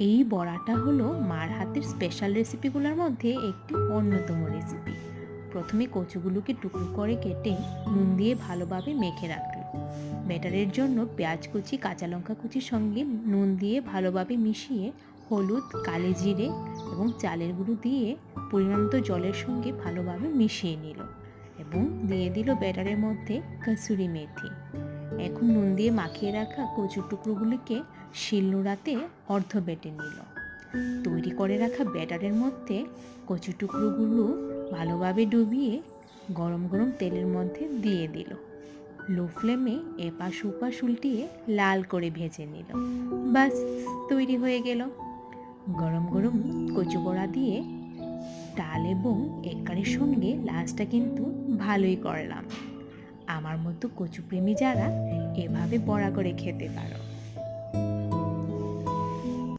এই বড়াটা হলো মার হাতের স্পেশাল রেসিপিগুলোর মধ্যে একটি অন্যতম রেসিপি। প্রথমে কচুগুলোকে টুকরো করে কেটে নুন দিয়ে ভালোভাবে মেখে রাখলো। ব্যাটারের জন্য পেঁয়াজ কুচি, কাঁচা লঙ্কা কুচির সঙ্গে নুন দিয়ে ভালোভাবে মিশিয়ে হলুদ, কালি জিরে এবং চালের গুঁড়ো দিয়ে পরিমাণ মতো জলের সঙ্গে ভালোভাবে মিশিয়ে নিল এবং দিয়ে দিল ব্যাটারের মধ্যে কসুরি মেথি। এখন নুন দিয়ে মাখিয়ে রাখা কচুর টুকরোগুলিকে শিলনোড়াতে অর্ধ বেটে নিল। তৈরি করে রাখা ব্যাটারের মধ্যে কচুর টুকরোগুলো ভালোভাবে ডুবিয়ে গরম গরম তেলের মধ্যে দিয়ে দিল। লো ফ্লেমে এপাশ ওপাশ উল্টিয়ে লাল করে ভেজে নিল। বাস, তৈরি হয়ে গেল। গরম গরম কচু বড়া দিয়ে ডাল এবং একারের সঙ্গে লাঞ্চটা কিন্তু ভালোই করলাম। আমার মতো কচুপ্রেমী যারা এভাবে বড়া করে খেতে পারো।